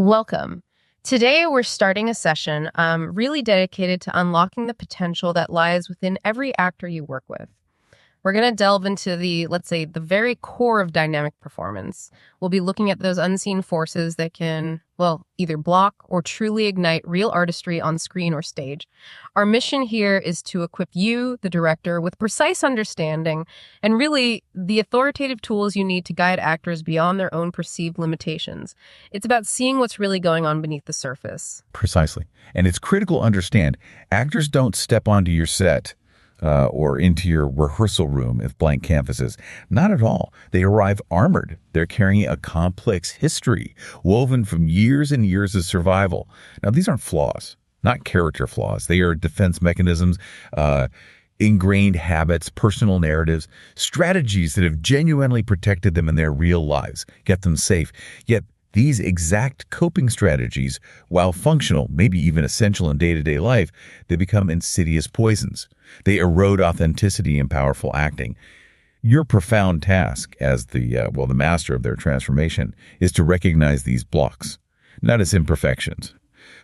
Welcome. Today, we're starting a session really dedicated to unlocking the potential that lies within every actor you work with. We're going to delve into let's say, the very core of dynamic performance. We'll be looking at those unseen forces that can, either block or truly ignite real artistry on screen or stage. Our mission here is to equip you, the director, with precise understanding and really the authoritative tools you need to guide actors beyond their own perceived limitations. It's about seeing what's really going on beneath the surface. Precisely. And it's critical to understand, actors don't step onto your set or into your rehearsal room with blank canvases. Not at all. They arrive armored. They're carrying a complex history woven from years and years of survival. Now, these aren't flaws, not character flaws. They are defense mechanisms, ingrained habits, personal narratives, strategies that have genuinely protected them in their real lives, kept them safe. Yet, these exact coping strategies, while functional, maybe even essential in day-to-day life, they become insidious poisons. They erode authenticity in powerful acting. Your profound task as the master of their transformation is to recognize these blocks, not as imperfections,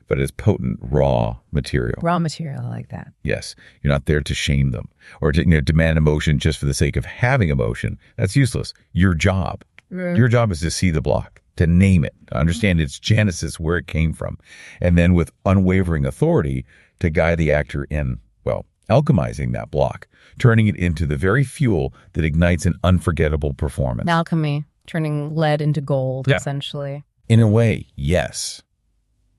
but as potent raw material. Raw material, I like that. Yes. You're not there to shame them or to demand emotion just for the sake of having emotion. That's useless. Your job is to see the block, to name it, to understand its genesis, where it came from, and then with unwavering authority to guide the actor in, alchemizing that block, turning it into the very fuel that ignites an unforgettable performance. Alchemy, turning lead into gold, essentially. In a way, yes.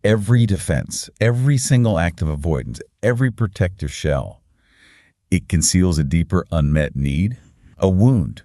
Every defense, every single act of avoidance, every protective shell, it conceals a deeper unmet need, a wound.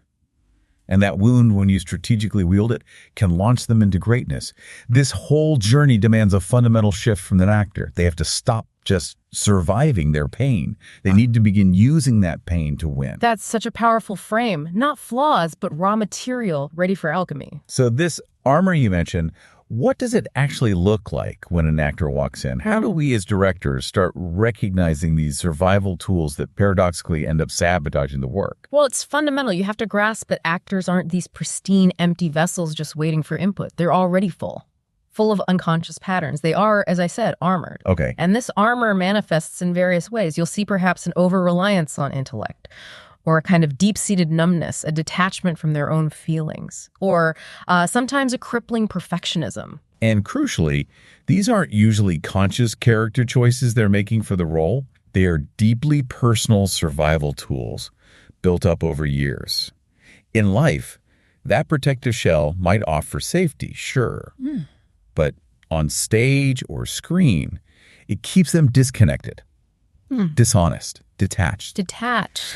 And that wound, when you strategically wield it, can launch them into greatness. This whole journey demands a fundamental shift from the actor. They have to stop just surviving their pain. They need to begin using that pain to win. That's such a powerful frame. Not flaws, but raw material ready for alchemy. So this armor you mentioned, what does it actually look like when an actor walks in? How do we as directors start recognizing these survival tools that paradoxically end up sabotaging the work? Well, it's fundamental. You have to grasp that actors aren't these pristine, empty vessels just waiting for input. They're already full of unconscious patterns. They are, as I said, armored. Okay. And this armor manifests in various ways. You'll see perhaps an over-reliance on intellect, or a kind of deep-seated numbness, a detachment from their own feelings, or sometimes a crippling perfectionism. And crucially, these aren't usually conscious character choices they're making for the role. They are deeply personal survival tools built up over years. In life, that protective shell might offer safety, sure, but on stage or screen, it keeps them disconnected, dishonest, detached.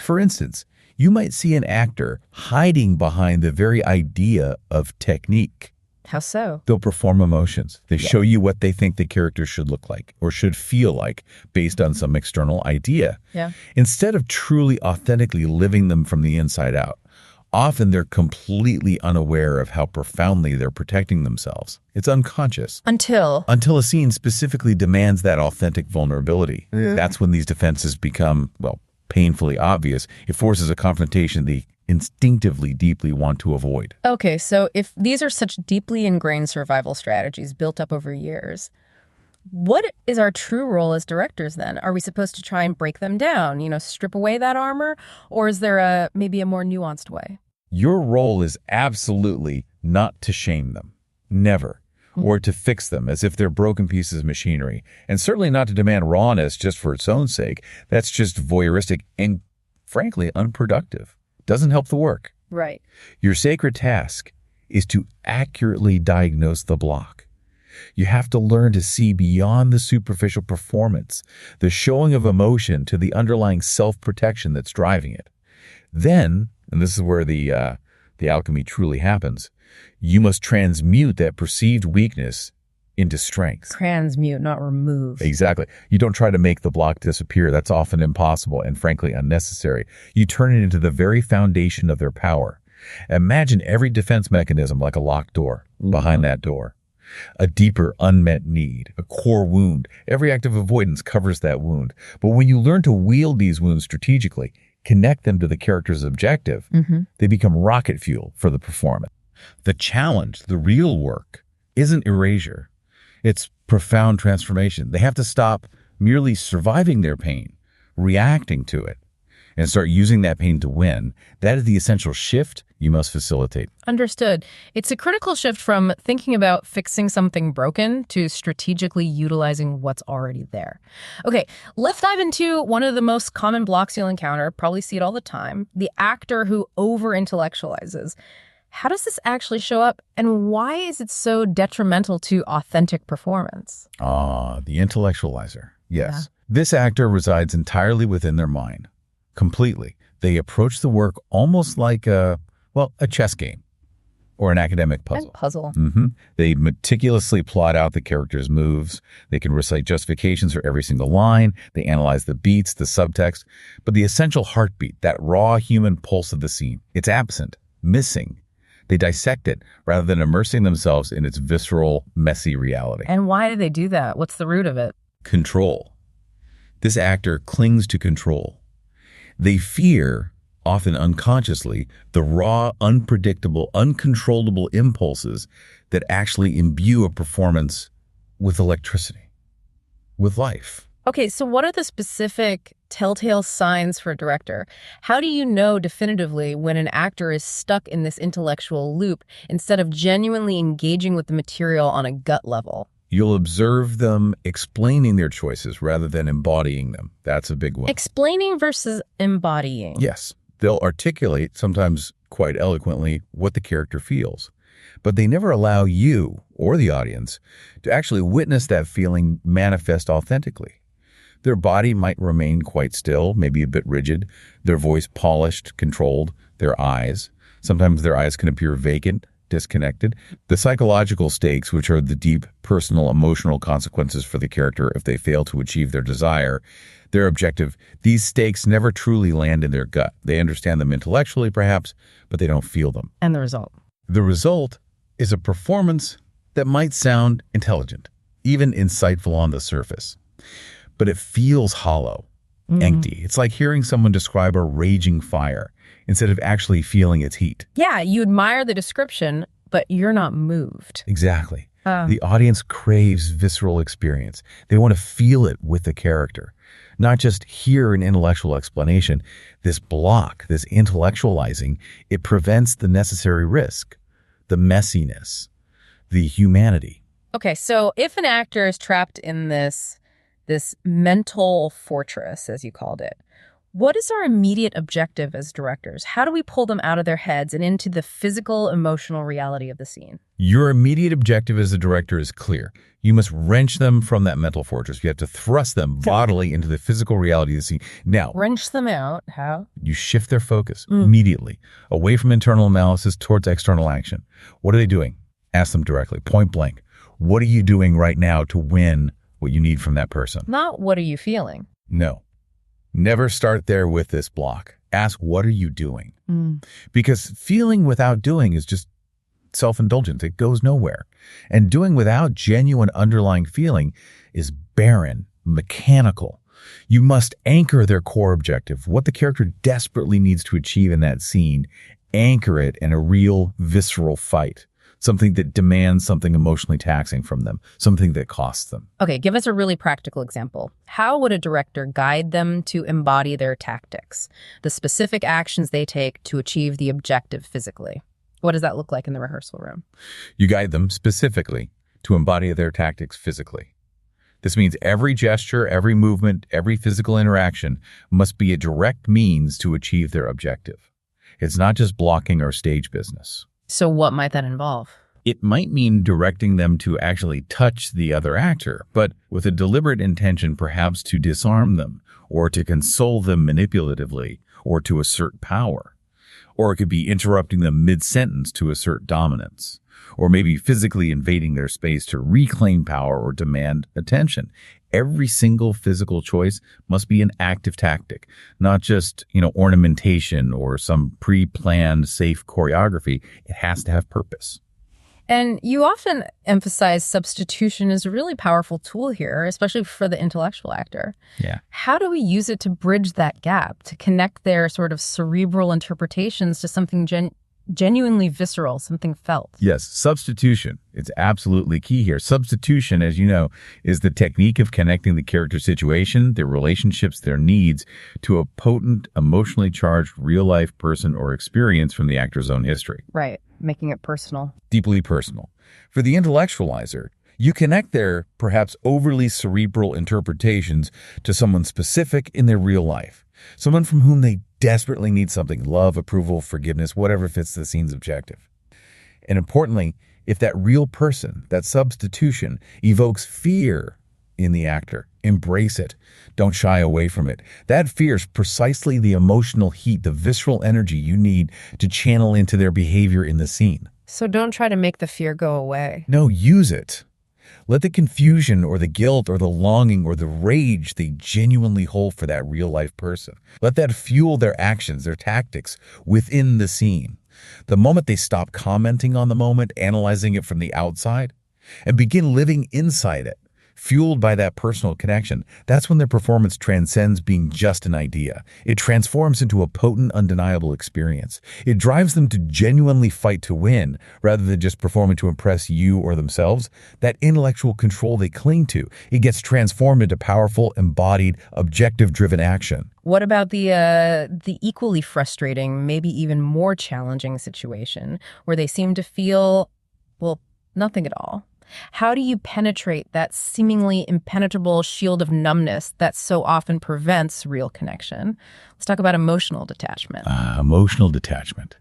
For instance, you might see an actor hiding behind the very idea of technique. How so? They'll perform emotions. They show you what they think the character should look like or should feel like based on some external idea. Instead of truly authentically living them from the inside out. Often they're completely unaware of how profoundly they're protecting themselves. It's unconscious. Until a scene specifically demands that authentic vulnerability. That's when these defenses become, painfully obvious. It forces a confrontation they instinctively, deeply want to avoid. Okay, so if these are such deeply ingrained survival strategies built up over years, what is our true role as directors then? Are we supposed to try and break them down, strip away that armor? Or is there maybe a more nuanced way? Your role is absolutely not to shame them. Never. Or to fix them as if they're broken pieces of machinery. And certainly not to demand rawness just for its own sake. That's just voyeuristic and, frankly, unproductive. Doesn't help the work. Right. Your sacred task is to accurately diagnose the block. You have to learn to see beyond the superficial performance, the showing of emotion to the underlying self-protection that's driving it. Then, and this is where the alchemy truly happens, you must transmute that perceived weakness into strength. Transmute, not remove. Exactly. You don't try to make the block disappear. That's often impossible and frankly unnecessary. You turn it into the very foundation of their power. Imagine every defense mechanism like a locked door behind that door. A deeper unmet need, a core wound. Every act of avoidance covers that wound. But when you learn to wield these wounds strategically, connect them to the character's objective, they become rocket fuel for the performance. The challenge, the real work, isn't erasure. It's profound transformation. They have to stop merely surviving their pain, reacting to it, and start using that pain to win. That is the essential shift you must facilitate. Understood. It's a critical shift from thinking about fixing something broken to strategically utilizing what's already there. Okay, let's dive into one of the most common blocks you'll encounter, probably see it all the time, the actor who over-intellectualizes. How does this actually show up, and why is it so detrimental to authentic performance? The intellectualizer. Yes. This actor resides entirely within their mind. Completely. They approach the work almost like a chess game or an academic puzzle. Puzzle. They meticulously plot out the character's moves. They can recite justifications for every single line. They analyze the beats, the subtext. But the essential heartbeat, that raw human pulse of the scene, it's absent, missing. They dissect it rather than immersing themselves in its visceral, messy reality. And why do they do that? What's the root of it? Control. This actor clings to control. They fear, often unconsciously, the raw, unpredictable, uncontrollable impulses that actually imbue a performance with electricity, with life. Okay, so what are the specific telltale signs for a director? How do you know definitively when an actor is stuck in this intellectual loop instead of genuinely engaging with the material on a gut level? You'll observe them explaining their choices rather than embodying them. That's a big one. Explaining versus embodying. Yes. They'll articulate, sometimes quite eloquently, what the character feels. But they never allow you, or the audience, to actually witness that feeling manifest authentically. Their body might remain quite still, maybe a bit rigid, their voice polished, controlled, their eyes. Sometimes their eyes can appear vacant, disconnected. The psychological stakes, which are the deep personal emotional consequences for the character if they fail to achieve their desire, their objective, these stakes never truly land in their gut. They understand them intellectually, perhaps, but they don't feel them. And the result? The result is a performance that might sound intelligent, even insightful on the surface. But it feels hollow, empty. It's like hearing someone describe a raging fire instead of actually feeling its heat. Yeah, you admire the description, but you're not moved. Exactly. The audience craves visceral experience. They want to feel it with the character, not just hear an intellectual explanation. This block, this intellectualizing, it prevents the necessary risk, the messiness, the humanity. Okay, so if an actor is trapped in this mental fortress, as you called it, what is our immediate objective as directors? How do we pull them out of their heads and into the physical, emotional reality of the scene? Your immediate objective as a director is clear. You must wrench them from that mental fortress. You have to thrust them bodily into the physical reality of the scene. Now, Wrench them out. How? you shift their focus immediately, away from internal analysis towards external action. What are they doing? Ask them directly, point blank. What are you doing right now to win what you need from that person? Not what are you feeling? No. Never start there with this block. Ask, what are you doing? Because feeling without doing is just self-indulgence. It goes nowhere. And doing without genuine underlying feeling is barren, mechanical. You must anchor their core objective, what the character desperately needs to achieve in that scene, anchor it in a real, visceral fight. Something that demands something emotionally taxing from them, something that costs them. Okay, give us a really practical example. How would a director guide them to embody their tactics, the specific actions they take to achieve the objective physically? What does that look like in the rehearsal room? You guide them specifically to embody their tactics physically. This means every gesture, every movement, every physical interaction must be a direct means to achieve their objective. It's not just blocking or stage business. So what might that involve? It might mean directing them to actually touch the other actor, but with a deliberate intention perhaps to disarm them, or to console them manipulatively, or to assert power. Or it could be interrupting them mid-sentence to assert dominance, or maybe physically invading their space to reclaim power or demand attention. Every single physical choice must be an active tactic, not just, ornamentation or some pre-planned safe choreography. It has to have purpose. And you often emphasize substitution as a really powerful tool here, especially for the intellectual actor. Yeah. How do we use it to bridge that gap, to connect their sort of cerebral interpretations to something genuinely visceral, something felt. Yes, substitution. It's absolutely key here. Substitution, as you know, is the technique of connecting the character situation, their relationships, their needs, to a potent, emotionally charged real-life person or experience from the actor's own history. Right, making it personal. Deeply personal. For the intellectualizer, you connect their perhaps overly cerebral interpretations to someone specific in their real life, someone from whom they desperately need something: love, approval, forgiveness, whatever fits the scene's objective. And importantly, if that real person, that substitution, evokes fear in the actor, embrace it. Don't shy away from it. That fear is precisely the emotional heat, the visceral energy you need to channel into their behavior in the scene. So don't try to make the fear go away. No, use it. Let the confusion or the guilt or the longing or the rage they genuinely hold for that real-life person. Let that fuel their actions, their tactics within the scene. The moment they stop commenting on the moment, analyzing it from the outside, and begin living inside it, fueled by that personal connection, that's when their performance transcends being just an idea. It transforms into a potent, undeniable experience. It drives them to genuinely fight to win, rather than just performing to impress you or themselves. That intellectual control they cling to, it gets transformed into powerful, embodied, objective-driven action. What about the equally frustrating, maybe even more challenging situation where they seem to feel, well, nothing at all? How do you penetrate that seemingly impenetrable shield of numbness that so often prevents real connection? Let's talk about emotional detachment. Emotional detachment.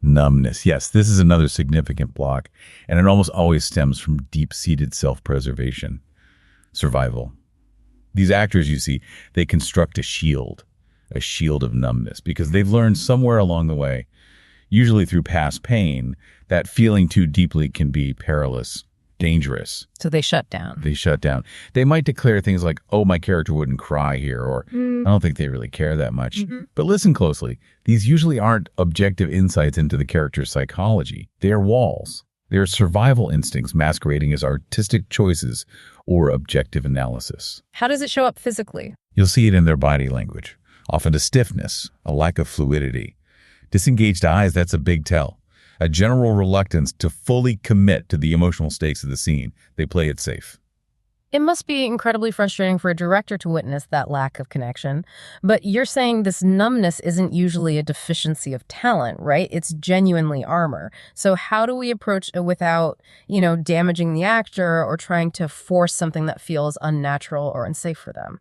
Numbness. Yes, this is another significant block, and it almost always stems from deep-seated self-preservation, survival. These actors, you see, they construct a shield of numbness, because they've learned somewhere along the way, usually through past pain, that feeling too deeply can be perilous, dangerous. So they shut down. They shut down. They might declare things like, oh, my character wouldn't cry here, or I don't think they really care that much. But listen closely. These usually aren't objective insights into the character's psychology. They are walls. They are survival instincts masquerading as artistic choices or objective analysis. How does it show up physically? You'll see it in their body language, often a stiffness, a lack of fluidity. Disengaged eyes, that's a big tell. A general reluctance to fully commit to the emotional stakes of the scene. They play it safe. It must be incredibly frustrating for a director to witness that lack of connection. But you're saying this numbness isn't usually a deficiency of talent, right? It's genuinely armor. So how do we approach it without, damaging the actor or trying to force something that feels unnatural or unsafe for them?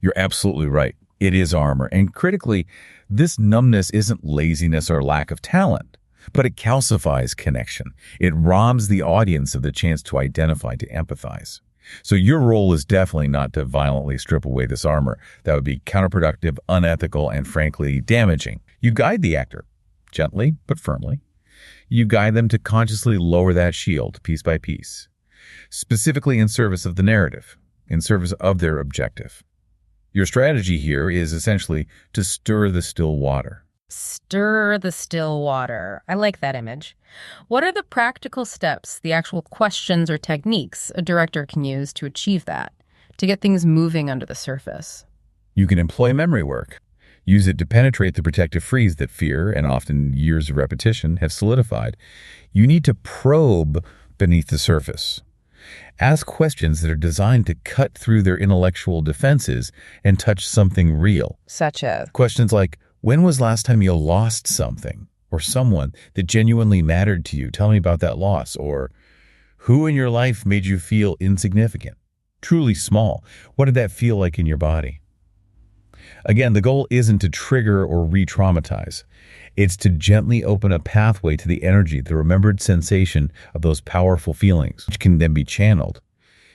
You're absolutely right. It is armor. And critically, this numbness isn't laziness or lack of talent, but it calcifies connection. It robs the audience of the chance to identify, to empathize. So your role is definitely not to violently strip away this armor. That would be counterproductive, unethical, and frankly, damaging. You guide the actor, gently but firmly. You guide them to consciously lower that shield piece by piece, specifically in service of the narrative, in service of their objective. Your strategy here is essentially to stir the still water. Stir the still water. I like that image. What are the practical steps, the actual questions or techniques a director can use to achieve that, to get things moving under the surface? You can employ memory work. Use it to penetrate the protective freeze that fear and often years of repetition have solidified. You need to probe beneath the surface. Ask questions that are designed to cut through their intellectual defenses and touch something real. Such as? Questions like, when was last time you lost something or someone that genuinely mattered to you? Tell me about that loss. Or who in your life made you feel insignificant, truly small? What did that feel like in your body? Again, the goal isn't to trigger or re-traumatize. It's to gently open a pathway to the energy, the remembered sensation of those powerful feelings, which can then be channeled.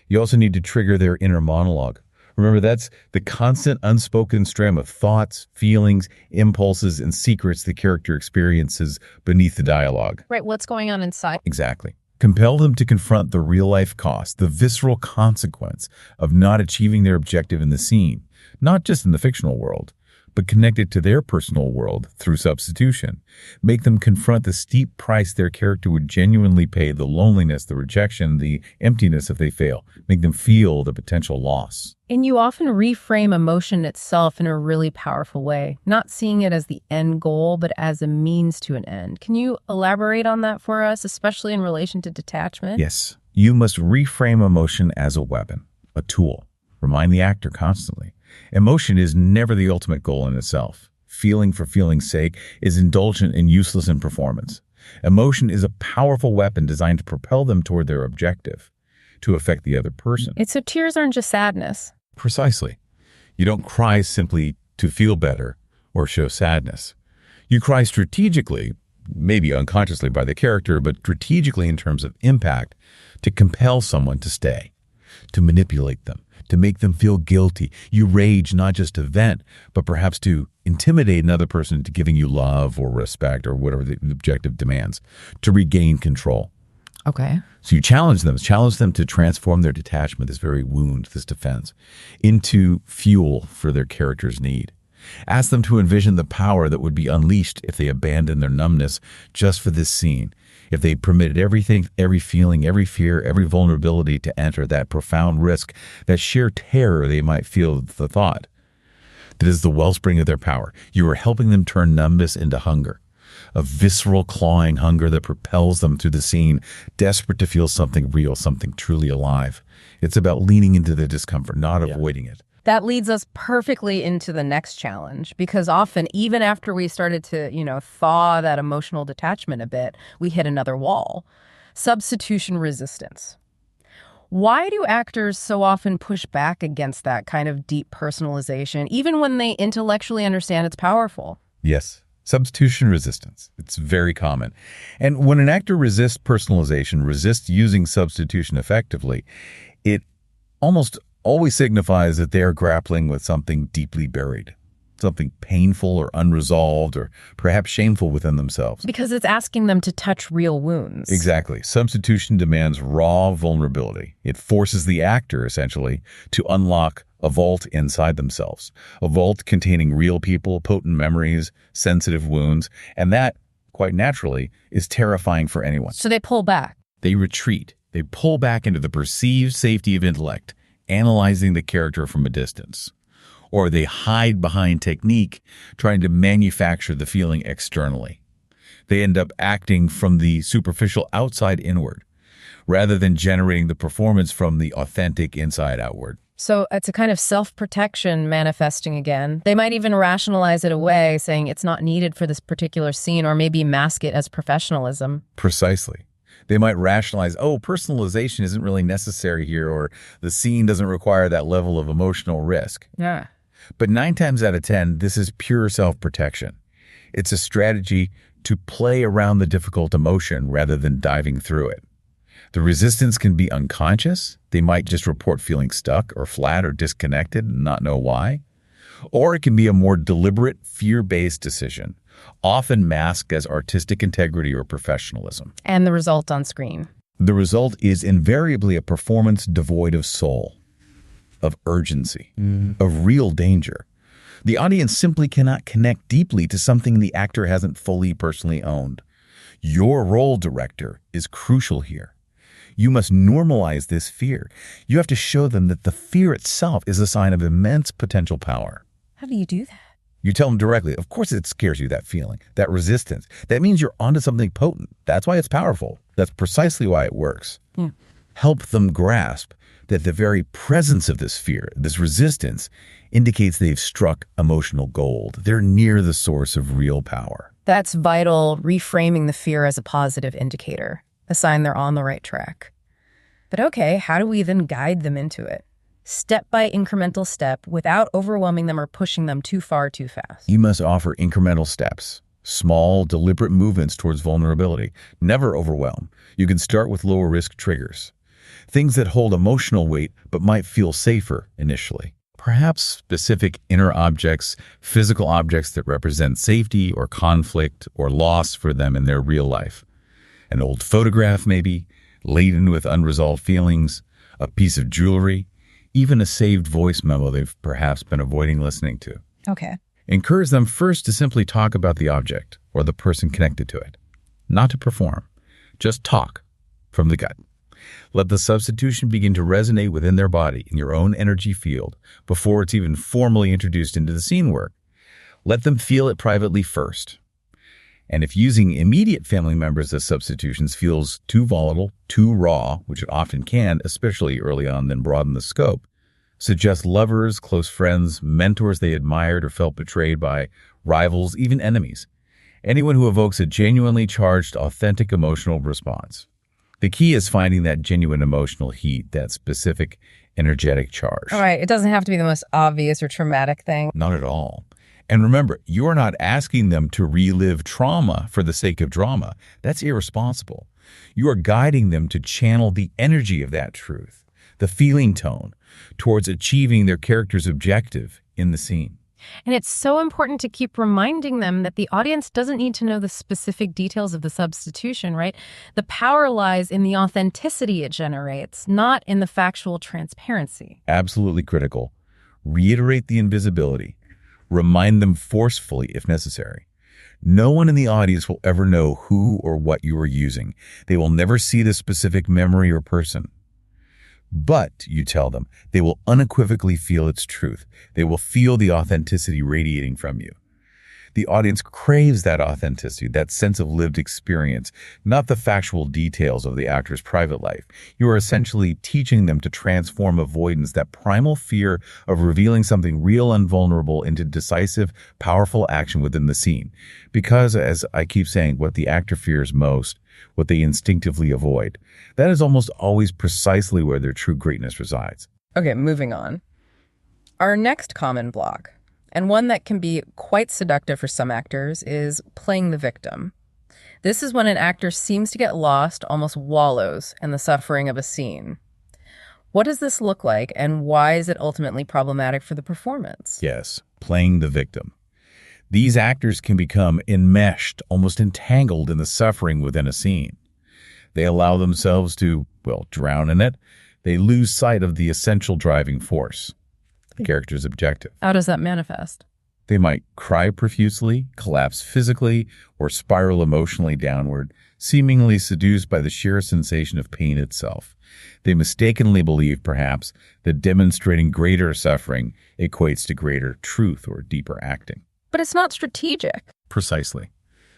You also need to trigger their inner monologue. Remember, that's the constant unspoken stream of thoughts, feelings, impulses, and secrets the character experiences beneath the dialogue. Right, what's going on inside? Exactly. Compel them to confront the real-life cost, the visceral consequence of not achieving their objective in the scene, not just in the fictional world, but connect it to their personal world through substitution. Make them confront the steep price their character would genuinely pay, the loneliness, the rejection, the emptiness if they fail. Make them feel the potential loss. And you often reframe emotion itself in a really powerful way, not seeing it as the end goal, but as a means to an end. Can you elaborate on that for us, especially in relation to detachment? Yes, you must reframe emotion as a weapon, a tool. Remind the actor constantly. Emotion is never the ultimate goal in itself. Feeling for feeling's sake is indulgent and useless in performance. Emotion is a powerful weapon designed to propel them toward their objective, to affect the other person. So tears aren't just sadness. Precisely. You don't cry simply to feel better or show sadness. You cry strategically, maybe unconsciously by the character, but strategically in terms of impact, to compel someone to stay, to manipulate them, to make them feel guilty. You rage not just to vent, but perhaps to intimidate another person into giving you love or respect or whatever the objective demands, to regain control. Okay. So you challenge them to transform their detachment, this very wound, this defense, into fuel for their character's need. Ask them to envision the power that would be unleashed if they abandoned their numbness just for this scene, if they permitted everything, every feeling, every fear, every vulnerability to enter, that profound risk, that sheer terror they might feel at the thought. That is the wellspring of their power. You are helping them turn numbness into hunger, a visceral, clawing hunger that propels them through the scene, desperate to feel something real, something truly alive. It's about leaning into the discomfort, not avoiding it. That leads us perfectly into the next challenge, because often, even after we started to, thaw that emotional detachment a bit, we hit another wall. Substitution resistance. Why do actors so often push back against that kind of deep personalization, even when they intellectually understand it's powerful? Yes. Substitution resistance. It's very common. And when an actor resists personalization, resists using substitution effectively, it almost always signifies that they are grappling with something deeply buried, something painful or unresolved or perhaps shameful within themselves. Because it's asking them to touch real wounds. Exactly. Substitution demands raw vulnerability. It forces the actor, essentially, to unlock a vault inside themselves, a vault containing real people, potent memories, sensitive wounds, and that, quite naturally, is terrifying for anyone. So they pull back. They retreat. They pull back into the perceived safety of intellect, analyzing the character from a distance. Or they hide behind technique, trying to manufacture the feeling externally. They end up acting from the superficial outside inward, rather than generating the performance from the authentic inside outward. So it's a kind of self-protection manifesting again. They might even rationalize it away, saying it's not needed for this particular scene, or maybe mask it as professionalism. Precisely. They might rationalize, personalization isn't really necessary here, or the scene doesn't require that level of emotional risk. Yeah. But 9 times out of 10, this is pure self-protection. It's a strategy to play around the difficult emotion rather than diving through it. The resistance can be unconscious. They might just report feeling stuck or flat or disconnected and not know why. Or it can be a more deliberate, fear-based decision, often masked as artistic integrity or professionalism. And the result on screen. The result is invariably a performance devoid of soul, of urgency, of real danger. The audience simply cannot connect deeply to something the actor hasn't fully personally owned. Your role, director, is crucial here. You must normalize this fear. You have to show them that the fear itself is a sign of immense potential power. How do you do that? You tell them directly, of course it scares you, that feeling, that resistance. That means you're onto something potent. That's why it's powerful. That's precisely why it works. Help them grasp that the very presence of this fear, this resistance, indicates they've struck emotional gold. They're near the source of real power. That's vital, reframing the fear as a positive indicator, a sign they're on the right track. But okay, how do we then guide them into it? Step by incremental step, without overwhelming them or pushing them too far too fast. You must offer incremental steps, small, deliberate movements towards vulnerability. Never overwhelm. You can start with lower risk triggers, things that hold emotional weight but might feel safer initially. Perhaps specific inner objects, physical objects that represent safety or conflict or loss for them in their real life. An old photograph maybe, laden with unresolved feelings, a piece of jewelry, even a saved voice memo they've perhaps been avoiding listening to. Okay. Encourage them first to simply talk about the object or the person connected to it, not to perform. Just talk from the gut. Let the substitution begin to resonate within their body in your own energy field before it's even formally introduced into the scene work. Let them feel it privately first. And if using immediate family members as substitutions feels too volatile, too raw, which it often can, especially early on, then broaden the scope, suggest lovers, close friends, mentors they admired or felt betrayed by, rivals, even enemies. Anyone who evokes a genuinely charged, authentic emotional response. The key is finding that genuine emotional heat, that specific energetic charge. All right, it doesn't have to be the most obvious or traumatic thing. Not at all. And remember, you are not asking them to relive trauma for the sake of drama. That's irresponsible. You are guiding them to channel the energy of that truth, the feeling tone, towards achieving their character's objective in the scene. And it's so important to keep reminding them that the audience doesn't need to know the specific details of the substitution, right? The power lies in the authenticity it generates, not in the factual transparency. Absolutely critical. Reiterate the invisibility. Remind them forcefully if necessary. No one in the audience will ever know who or what you are using. They will never see the specific memory or person. But, you tell them, they will unequivocally feel its truth. They will feel the authenticity radiating from you. The audience craves that authenticity, that sense of lived experience, not the factual details of the actor's private life. You are essentially teaching them to transform avoidance, that primal fear of revealing something real and vulnerable, into decisive, powerful action within the scene. Because, as I keep saying, what the actor fears most, what they instinctively avoid, that is almost always precisely where their true greatness resides. Okay, moving on. Our next common block, and one that can be quite seductive for some actors, is playing the victim. This is when an actor seems to get lost, almost wallows, in the suffering of a scene. What does this look like, and why is it ultimately problematic for the performance? Yes, playing the victim. These actors can become enmeshed, almost entangled in the suffering within a scene. They allow themselves to, drown in it. They lose sight of the essential driving force, the character's objective. How does that manifest? They might cry profusely, collapse physically, or spiral emotionally downward, seemingly seduced by the sheer sensation of pain itself. They mistakenly believe, perhaps, that demonstrating greater suffering equates to greater truth or deeper acting. But it's not strategic. Precisely.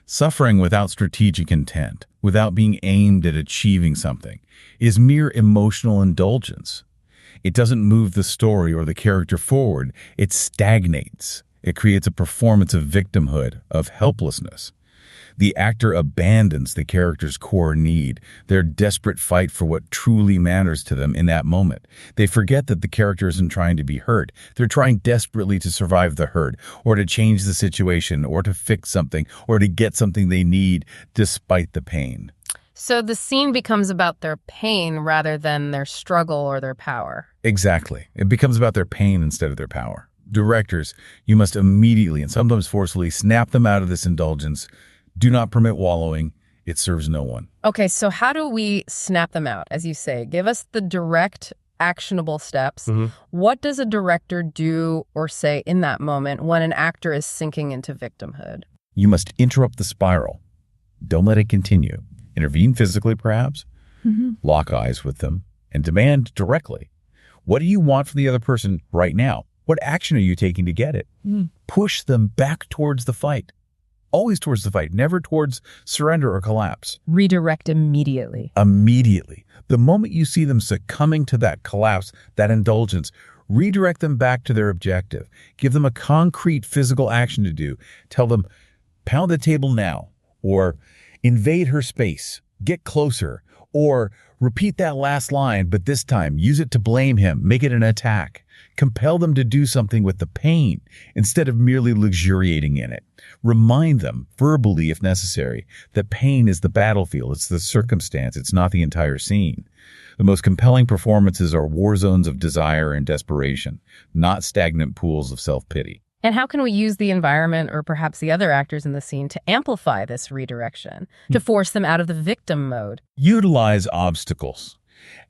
Suffering without strategic intent, without being aimed at achieving something, is mere emotional indulgence. It doesn't move the story or the character forward. It stagnates. It creates a performance of victimhood, of helplessness. The actor abandons the character's core need, their desperate fight for what truly matters to them in that moment. They forget that the character isn't trying to be hurt. They're trying desperately to survive the hurt, or to change the situation, or to fix something, or to get something they need despite the pain. So the scene becomes about their pain rather than their struggle or their power. Exactly. It becomes about their pain instead of their power. Directors, you must immediately and sometimes forcefully snap them out of this indulgence. Do not permit wallowing. It serves no one. Okay, so how do we snap them out? As you say, give us the direct, actionable steps. What does a director do or say in that moment when an actor is sinking into victimhood? You must interrupt the spiral. Don't let it continue. Intervene physically, perhaps. Lock eyes with them and demand directly. What do you want from the other person right now? What action are you taking to get it? Push them back towards the fight. Always towards the fight, never towards surrender or collapse. Redirect immediately. Immediately. The moment you see them succumbing to that collapse, that indulgence, redirect them back to their objective. Give them a concrete physical action to do. Tell them, pound the table now, or invade her space, get closer, or repeat that last line, but this time use it to blame him, make it an attack. Compel them to do something with the pain instead of merely luxuriating in it. Remind them, verbally if necessary, that pain is the battlefield, it's the circumstance, it's not the entire scene. The most compelling performances are war zones of desire and desperation, not stagnant pools of self-pity. And how can we use the environment or perhaps the other actors in the scene to amplify this redirection, to force them out of the victim mode? Utilize obstacles.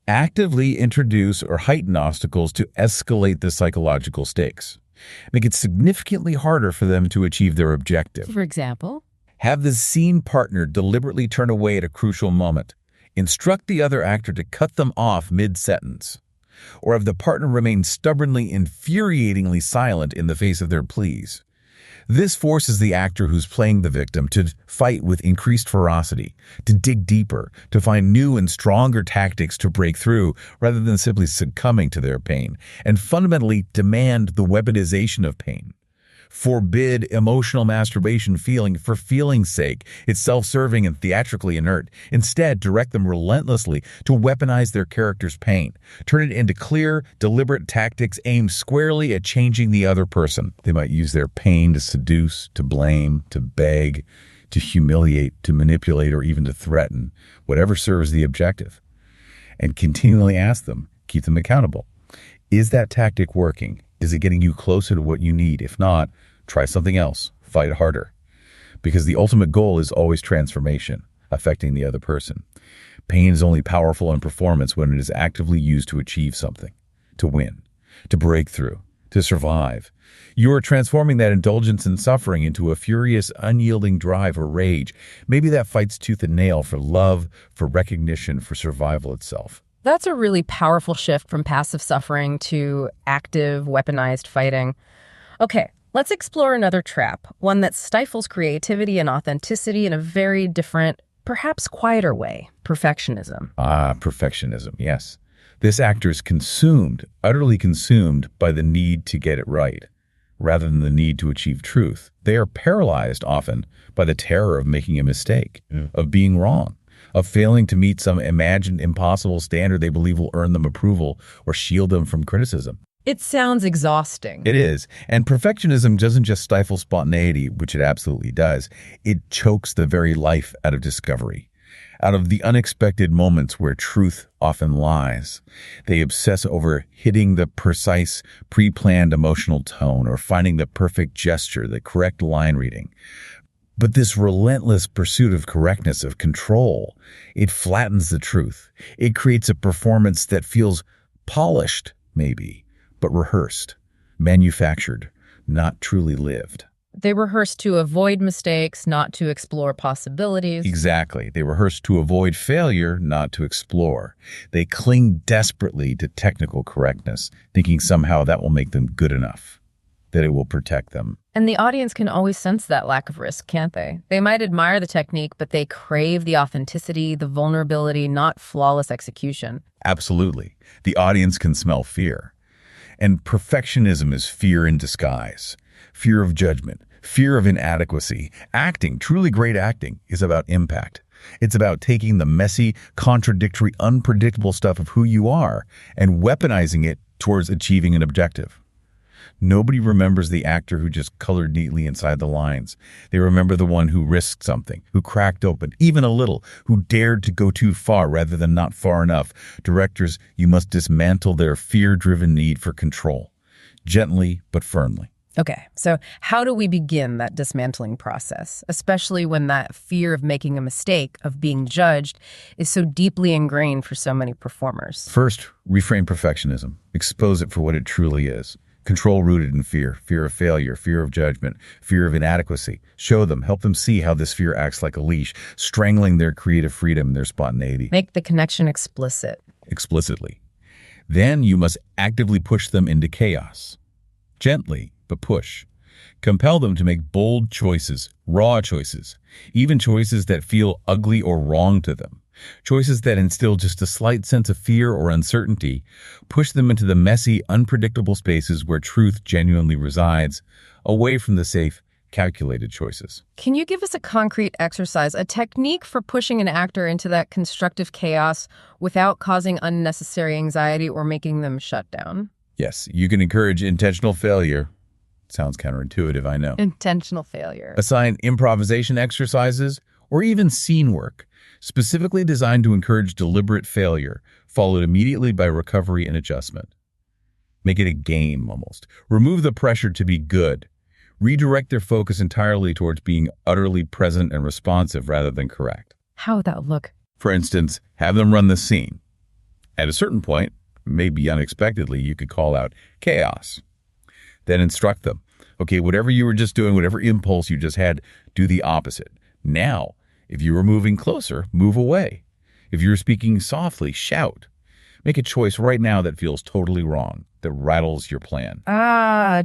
Actively introduce or heighten obstacles to escalate the psychological stakes. Make it significantly harder for them to achieve their objective. For example? Have the scene partner deliberately turn away at a crucial moment. Instruct the other actor to cut them off mid-sentence. Or have the partner remain stubbornly, infuriatingly silent in the face of their pleas. This forces the actor who's playing the victim to fight with increased ferocity, to dig deeper, to find new and stronger tactics to break through rather than simply succumbing to their pain, and fundamentally demand the weaponization of pain. Forbid emotional masturbation feeling for feeling's sake. It's self-serving and theatrically inert. Instead, direct them relentlessly to weaponize their character's pain. Turn it into clear, deliberate tactics aimed squarely at changing the other person. They might use their pain to seduce, to blame, to beg, to humiliate, to manipulate, or even to threaten, whatever serves the objective. And continually ask them, keep them accountable. Is that tactic working? Is it getting you closer to what you need? If not, try something else. Fight harder. Because the ultimate goal is always transformation, affecting the other person. Pain is only powerful in performance when it is actively used to achieve something, to win, to break through, to survive. You are transforming that indulgence in suffering into a furious, unyielding drive or rage. Maybe that fights tooth and nail for love, for recognition, for survival itself. That's a really powerful shift from passive suffering to active, weaponized fighting. Okay, let's explore another trap, one that stifles creativity and authenticity in a very different, perhaps quieter way: perfectionism. Perfectionism, yes. This actor is consumed, utterly consumed by the need to get it right, rather than the need to achieve truth. They are paralyzed often by the terror of making a mistake, of being wrong, of failing to meet some imagined impossible standard they believe will earn them approval or shield them from criticism. It sounds exhausting. It is. And perfectionism doesn't just stifle spontaneity, which it absolutely does. It chokes the very life out of discovery, out of the unexpected moments where truth often lies. They obsess over hitting the precise, pre-planned emotional tone or finding the perfect gesture, the correct line reading. But this relentless pursuit of correctness, of control, it flattens the truth. It creates a performance that feels polished, maybe, but rehearsed, manufactured, not truly lived. They rehearse to avoid mistakes, not to explore possibilities. Exactly. They rehearse to avoid failure, not to explore. They cling desperately to technical correctness, thinking somehow that will make them good enough, that it will protect them. And the audience can always sense that lack of risk, can't they? They might admire the technique, but they crave the authenticity, the vulnerability, not flawless execution. Absolutely. The audience can smell fear. And perfectionism is fear in disguise. Fear of judgment, fear of inadequacy. Acting, truly great acting, is about impact. It's about taking the messy, contradictory, unpredictable stuff of who you are and weaponizing it towards achieving an objective. Nobody remembers the actor who just colored neatly inside the lines. They remember the one who risked something, who cracked open, even a little, who dared to go too far rather than not far enough. Directors, you must dismantle their fear-driven need for control, gently but firmly. Okay, so how do we begin that dismantling process, especially when that fear of making a mistake, of being judged, is so deeply ingrained for so many performers? First, reframe perfectionism. Expose it for what it truly is. Control rooted in fear, fear of failure, fear of judgment, fear of inadequacy. Show them, help them see how this fear acts like a leash, strangling their creative freedom, their spontaneity. Make the connection explicit. Explicitly. Then you must actively push them into chaos. Gently, but push. Compel them to make bold choices, raw choices, even choices that feel ugly or wrong to them. Choices that instill just a slight sense of fear or uncertainty. Push them into the messy, unpredictable spaces where truth genuinely resides, away from the safe, calculated choices. Can you give us a concrete exercise, a technique for pushing an actor into that constructive chaos without causing unnecessary anxiety or making them shut down? Yes, you can encourage intentional failure. Sounds counterintuitive, I know. Intentional failure. Assign improvisation exercises or even scene work, specifically designed to encourage deliberate failure, followed immediately by recovery and adjustment. Make it a game, almost. Remove the pressure to be good. Redirect their focus entirely towards being utterly present and responsive rather than correct. How would that look? For instance, have them run the scene. At a certain point, maybe unexpectedly, you could call out chaos. Then instruct them. Okay, whatever you were just doing, whatever impulse you just had, do the opposite. Now, if you were moving closer, move away. If you're speaking softly, shout. Make a choice right now that feels totally wrong, that rattles your plan.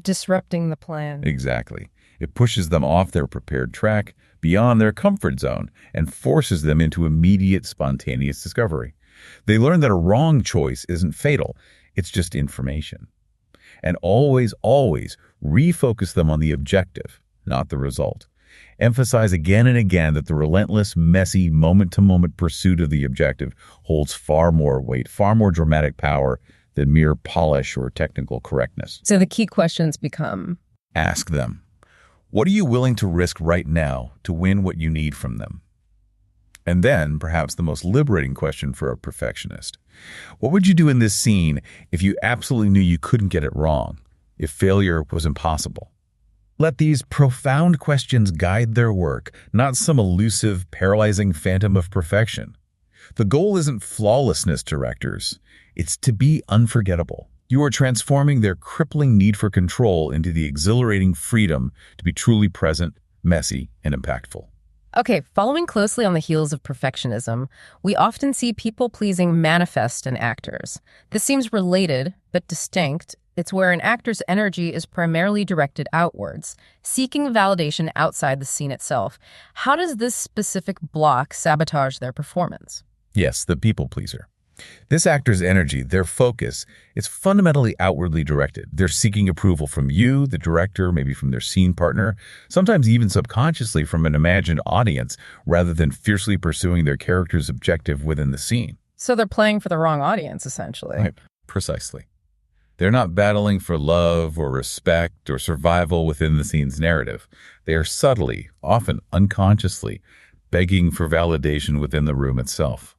Disrupting the plan. Exactly. It pushes them off their prepared track, beyond their comfort zone, and forces them into immediate, spontaneous discovery. They learn that a wrong choice isn't fatal, it's just information. And always, always refocus them on the objective, not the result. Emphasize again and again that the relentless, messy, moment-to-moment pursuit of the objective holds far more weight, far more dramatic power than mere polish or technical correctness. So the key questions become, Ask them, what are you willing to risk right now to win what you need from them? And then, perhaps the most liberating question for a perfectionist, what would you do in this scene if you absolutely knew you couldn't get it wrong, if failure was impossible? Let these profound questions guide their work, not some elusive, paralyzing phantom of perfection. The goal isn't flawlessness, directors. It's to be unforgettable. You are transforming their crippling need for control into the exhilarating freedom to be truly present, messy, and impactful. okay, following closely on the heels of perfectionism, we often see people-pleasing manifest in actors. This seems related, but distinct. It's where an actor's energy is primarily directed outwards, seeking validation outside the scene itself. How does this specific block sabotage their performance? Yes, the people pleaser. This actor's energy, their focus, is fundamentally outwardly directed. They're seeking approval from you, the director, maybe from their scene partner, sometimes even subconsciously from an imagined audience, rather than fiercely pursuing their character's objective within the scene. So they're playing for the wrong audience, essentially. Right, precisely. They're not battling for love or respect or survival within the scene's narrative. They are subtly, often unconsciously, begging for validation within the room itself.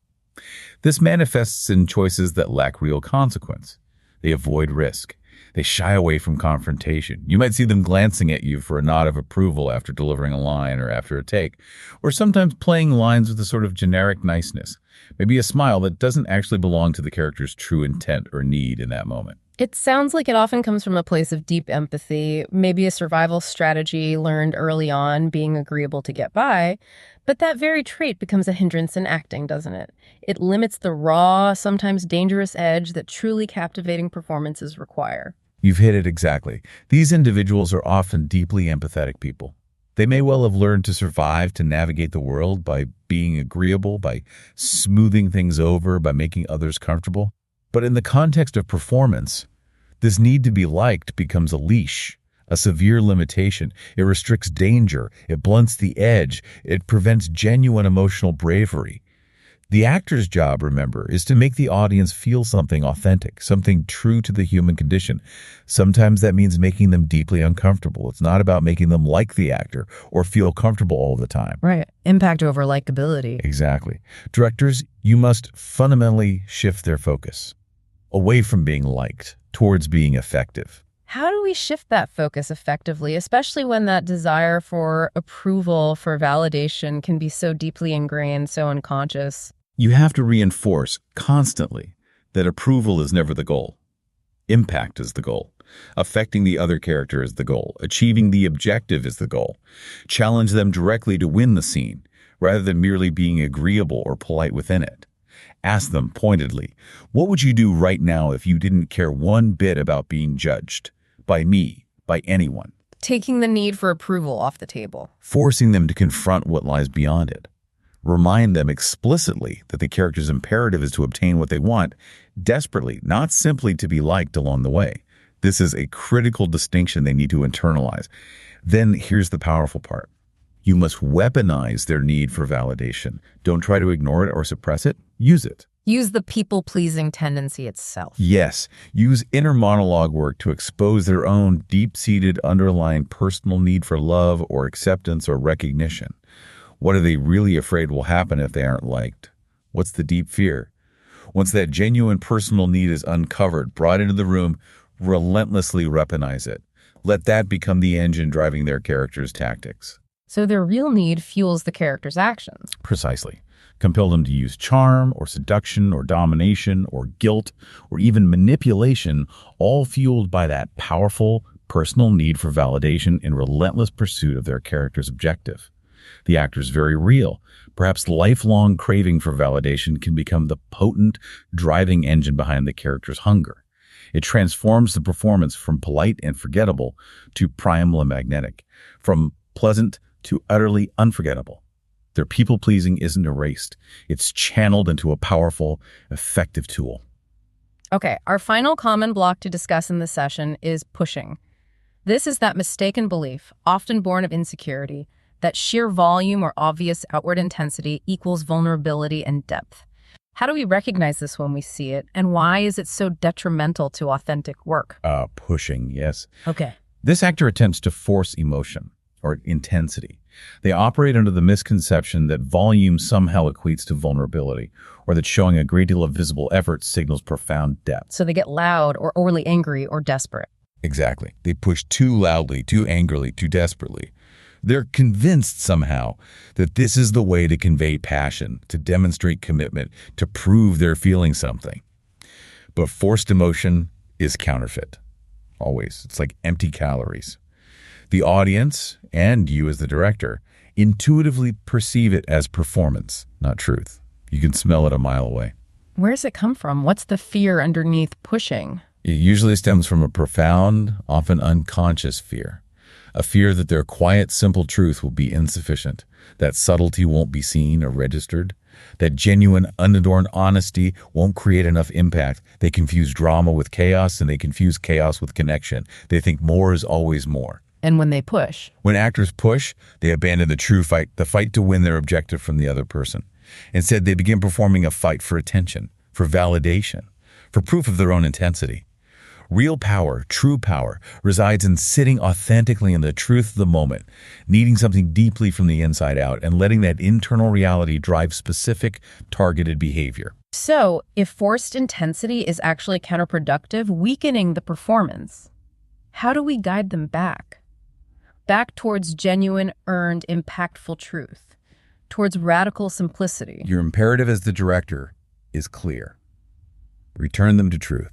This manifests in choices that lack real consequence. They avoid risk. They shy away from confrontation. You might see them glancing at you for a nod of approval after delivering a line or after a take, or sometimes playing lines with a sort of generic niceness, maybe a smile that doesn't actually belong to the character's true intent or need in that moment. It sounds like it often comes from a place of deep empathy, maybe a survival strategy learned early on, being agreeable to get by. But that very trait becomes a hindrance in acting, doesn't it? It limits the raw, sometimes dangerous edge that truly captivating performances require. You've hit it exactly. These individuals are often deeply empathetic people. They may well have learned to survive, to navigate the world by being agreeable, by smoothing things over, by making others comfortable. But in the context of performance, this need to be liked becomes a leash, a severe limitation. It restricts danger, it blunts the edge, it prevents genuine emotional bravery. The actor's job, remember, is to make the audience feel something authentic, something true to the human condition. Sometimes that means making them deeply uncomfortable. It's not about making them like the actor or feel comfortable all the time. Right. Impact over likability. Exactly. Directors, you must fundamentally shift their focus away from being liked towards being effective. How do we shift that focus effectively, especially when that desire for approval, for validation can be so deeply ingrained, so unconscious? You have to reinforce constantly that approval is never the goal. Impact is the goal. Affecting the other character is the goal. Achieving the objective is the goal. Challenge them directly to win the scene, rather than merely being agreeable or polite within it. Ask them pointedly, what would you do right now if you didn't care one bit about being judged? By me, by anyone. Taking the need for approval off the table. Forcing them to confront what lies beyond it. Remind them explicitly that the character's imperative is to obtain what they want, desperately, not simply to be liked along the way. This is a critical distinction they need to internalize. Then here's the powerful part. You must weaponize their need for validation. Don't try to ignore it or suppress it. Use it. Use the people-pleasing tendency itself. Yes, use inner monologue work to expose their own deep-seated underlying personal need for love or acceptance or recognition. What are they really afraid will happen if they aren't liked? What's the deep fear? Once that genuine personal need is uncovered, brought into the room, relentlessly weaponize it. Let that become the engine driving their character's tactics. So their real need fuels the character's actions. Precisely. Compel them to use charm or seduction or domination or guilt or even manipulation, all fueled by that powerful, personal need for validation in relentless pursuit of their character's objective. The actor's very real, perhaps lifelong craving for validation can become the potent driving engine behind the character's hunger. It transforms the performance from polite and forgettable to primal and magnetic, from pleasant to utterly unforgettable. Their people-pleasing isn't erased. It's channeled into a powerful, effective tool. Okay, our final common block to discuss in this session is pushing. This is that mistaken belief, often born of insecurity, that sheer volume or obvious outward intensity equals vulnerability and depth. How do we recognize this when we see it, and why is it so detrimental to authentic work? Pushing, yes. Okay. This actor attempts to force emotion or intensity. They operate under the misconception that volume somehow equates to vulnerability, or that showing a great deal of visible effort signals profound depth. So they get loud or overly angry or desperate. Exactly. They push too loudly, too angrily, too desperately. They're convinced somehow that this is the way to convey passion, to demonstrate commitment, to prove they're feeling something. But forced emotion is counterfeit. Always. It's like empty calories. The audience, and you as the director, intuitively perceive it as performance, not truth. You can smell it a mile away. Where does it come from? What's the fear underneath pushing? It usually stems from a profound, often unconscious fear. A fear that their quiet, simple truth will be insufficient, that subtlety won't be seen or registered, that genuine, unadorned honesty won't create enough impact. They confuse drama with chaos, and they confuse chaos with connection. They think more is always more. And when they push? When actors push, they abandon the true fight, the fight to win their objective from the other person. Instead, they begin performing a fight for attention, for validation, for proof of their own intensity. Real power, true power, resides in sitting authentically in the truth of the moment, needing something deeply from the inside out, and letting that internal reality drive specific, targeted behavior. So, if forced intensity is actually counterproductive, weakening the performance, how do we guide them back? Back towards genuine, earned, impactful truth, towards radical simplicity. Your imperative as the director is clear. Return them to truth.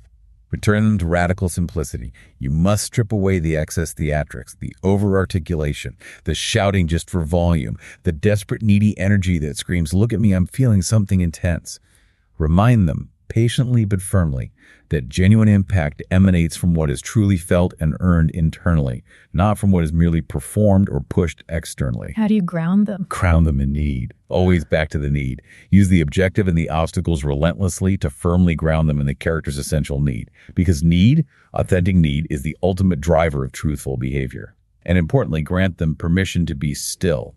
Return them to radical simplicity. You must strip away the excess theatrics, the over-articulation, the shouting just for volume, the desperate, needy energy that screams, "Look at me, I'm feeling something intense." Remind them, patiently but firmly, that genuine impact emanates from what is truly felt and earned internally, not from what is merely performed or pushed externally. How do you ground them? Ground them in need. Always back to the need. Use the objective and the obstacles relentlessly to firmly ground them in the character's essential need. Because need, authentic need, is the ultimate driver of truthful behavior. And importantly, grant them permission to be still.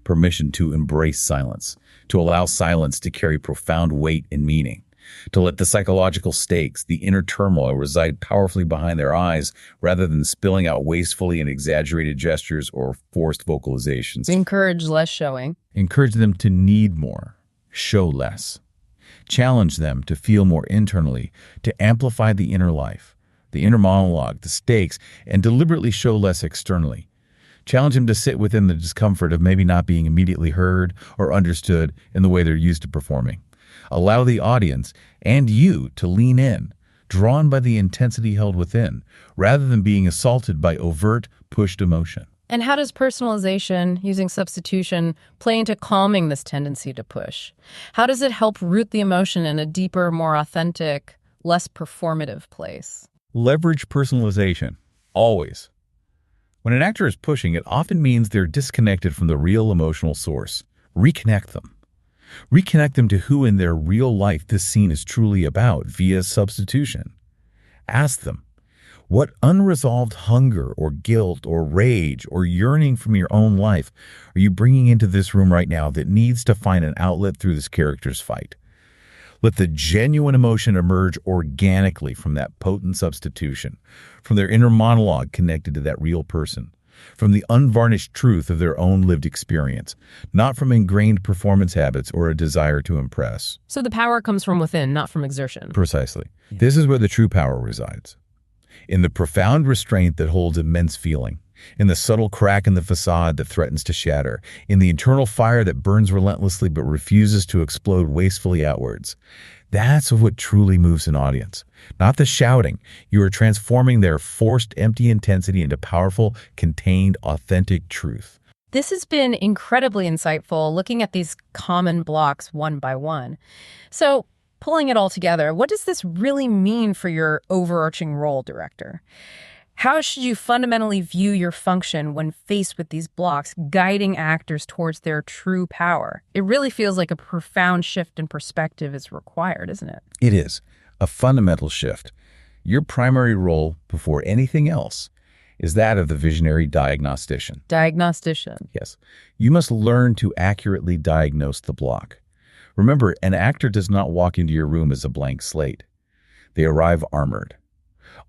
Permission to embrace silence. To allow silence to carry profound weight and meaning. To let the psychological stakes, the inner turmoil, reside powerfully behind their eyes rather than spilling out wastefully in exaggerated gestures or forced vocalizations. Encourage less showing. Encourage them to need more, show less. Challenge them to feel more internally, to amplify the inner life, the inner monologue, the stakes, and deliberately show less externally. Challenge them to sit within the discomfort of maybe not being immediately heard or understood in the way they're used to performing. Allow the audience and you to lean in, drawn by the intensity held within, rather than being assaulted by overt, pushed emotion. And how does personalization, using substitution, play into calming this tendency to push? How does it help root the emotion in a deeper, more authentic, less performative place? Leverage personalization, always. When an actor is pushing, it often means they're disconnected from the real emotional source. Reconnect them. Reconnect them to who in their real life this scene is truly about via substitution. Ask them, what unresolved hunger or guilt or rage or yearning from your own life are you bringing into this room right now that needs to find an outlet through this character's fight? Let the genuine emotion emerge organically from that potent substitution, from their inner monologue connected to that real person, from the unvarnished truth of their own lived experience, not from ingrained performance habits or a desire to impress. So the power comes from within, not from exertion. Precisely. This is where the true power resides. In the profound restraint that holds immense feeling, in the subtle crack in the facade that threatens to shatter, in the internal fire that burns relentlessly but refuses to explode wastefully outwards. That's what truly moves an audience. Not the shouting. You are transforming their forced, empty intensity into powerful, contained, authentic truth. This has been incredibly insightful, looking at these common blocks one by one. So, pulling it all together, what does this really mean for your overarching role, director? How should you fundamentally view your function when faced with these blocks, guiding actors towards their true power? It really feels like a profound shift in perspective is required, isn't it? It is a fundamental shift. Your primary role before anything else is that of the visionary diagnostician. Diagnostician. Yes. You must learn to accurately diagnose the block. Remember, an actor does not walk into your room as a blank slate. They arrive armored.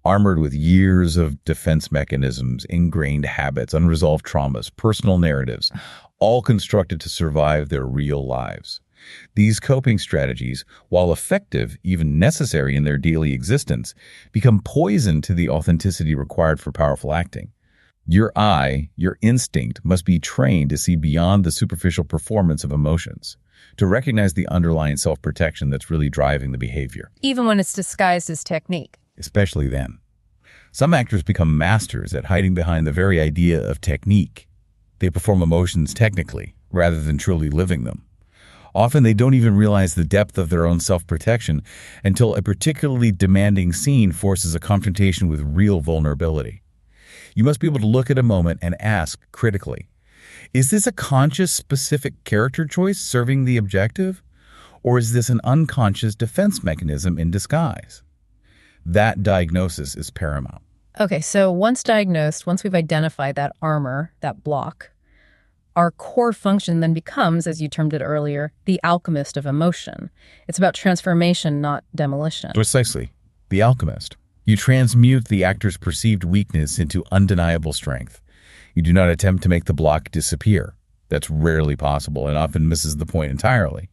Armored with years of defense mechanisms, ingrained habits, unresolved traumas, personal narratives, all constructed to survive their real lives. These coping strategies, while effective, even necessary in their daily existence, become poison to the authenticity required for powerful acting. Your eye, your instinct, must be trained to see beyond the superficial performance of emotions, to recognize the underlying self-protection that's really driving the behavior. Even when it's disguised as technique. Especially then. Some actors become masters at hiding behind the very idea of technique. They perform emotions technically, rather than truly living them. Often they don't even realize the depth of their own self-protection until a particularly demanding scene forces a confrontation with real vulnerability. You must be able to look at a moment and ask critically, is this a conscious, specific character choice serving the objective? Or is this an unconscious defense mechanism in disguise? That diagnosis is paramount. Okay, so once diagnosed, once we've identified that armor, that block, our core function then becomes, as you termed it earlier, the alchemist of emotion. It's about transformation, not demolition. Precisely. The alchemist. You transmute the actor's perceived weakness into undeniable strength. You do not attempt to make the block disappear. That's rarely possible and often misses the point entirely.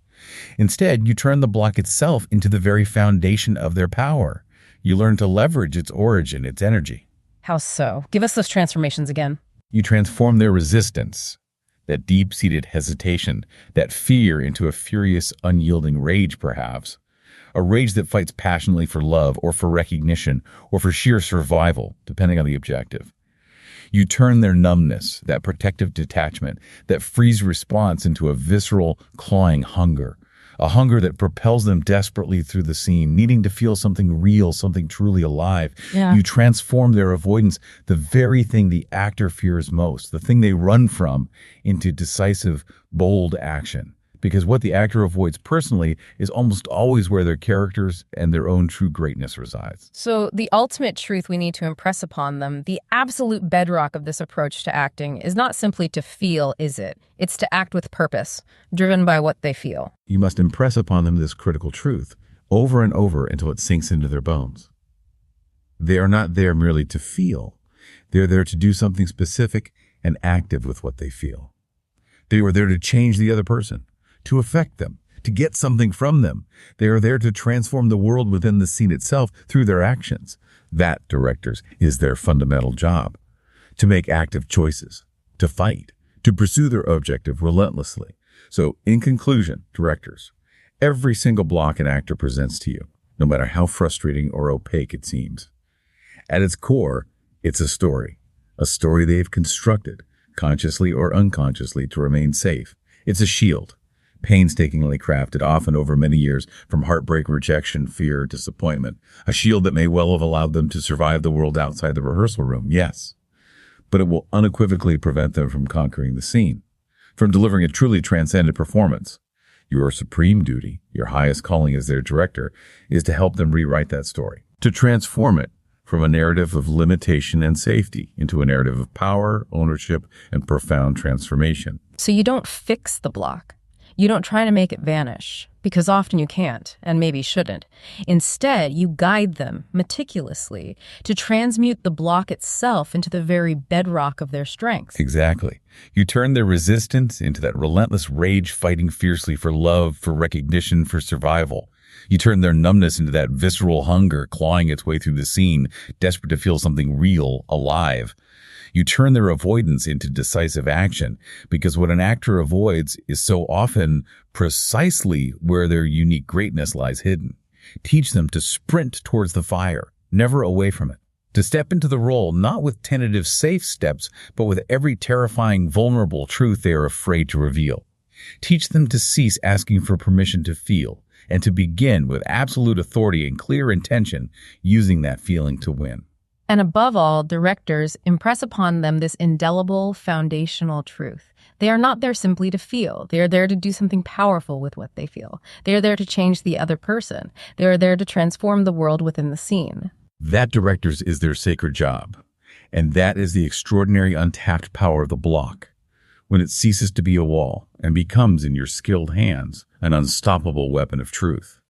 Instead, you turn the block itself into the very foundation of their power. You learn to leverage its origin, its energy. How so? Give us those transformations again. You transform their resistance, that deep-seated hesitation, that fear into a furious, unyielding rage, perhaps. A rage that fights passionately for love or for recognition or for sheer survival, depending on the objective. You turn their numbness, that protective detachment, that freeze response into a visceral, clawing hunger. A hunger that propels them desperately through the scene, needing to feel something real, something truly alive. Yeah. You transform their avoidance, the very thing the actor fears most, the thing they run from, into decisive, bold action. Because what the actor avoids personally is almost always where their characters and their own true greatness resides. So the ultimate truth we need to impress upon them, the absolute bedrock of this approach to acting, is not simply to feel, is it? It's to act with purpose, driven by what they feel. You must impress upon them this critical truth, over and over until it sinks into their bones. They are not there merely to feel. They are there to do something specific and active with what they feel. They are there to change the other person, to affect them, to get something from them. They are there to transform the world within the scene itself through their actions. That, directors, is their fundamental job. To make active choices, to fight, to pursue their objective relentlessly. So, in conclusion, directors, every single block an actor presents to you, no matter how frustrating or opaque it seems, at its core, it's a story they've constructed, consciously or unconsciously, to remain safe. It's a shield, painstakingly crafted, often over many years, from heartbreak, rejection, fear, disappointment. A shield that may well have allowed them to survive the world outside the rehearsal room, yes. But it will unequivocally prevent them from conquering the scene, from delivering a truly transcendent performance. Your supreme duty, your highest calling as their director, is to help them rewrite that story, to transform it from a narrative of limitation and safety into a narrative of power, ownership, and profound transformation. So you don't fix the block. You don't try to make it vanish, because often you can't, and maybe shouldn't. Instead, you guide them meticulously to transmute the block itself into the very bedrock of their strength. Exactly. You turn their resistance into that relentless rage fighting fiercely for love, for recognition, for survival. You turn their numbness into that visceral hunger clawing its way through the scene, desperate to feel something real, alive. You turn their avoidance into decisive action, because what an actor avoids is so often precisely where their unique greatness lies hidden. Teach them to sprint towards the fire, never away from it. To step into the role not with tentative safe steps, but with every terrifying, vulnerable truth they are afraid to reveal. Teach them to cease asking for permission to feel, and to begin with absolute authority and clear intention, using that feeling to win. And above all, directors impress upon them this indelible, foundational truth. They are not there simply to feel. They are there to do something powerful with what they feel. They are there to change the other person. They are there to transform the world within the scene. That, directors, is their sacred job. And that is the extraordinary untapped power of the block. When it ceases to be a wall and becomes, in your skilled hands, an unstoppable weapon of truth.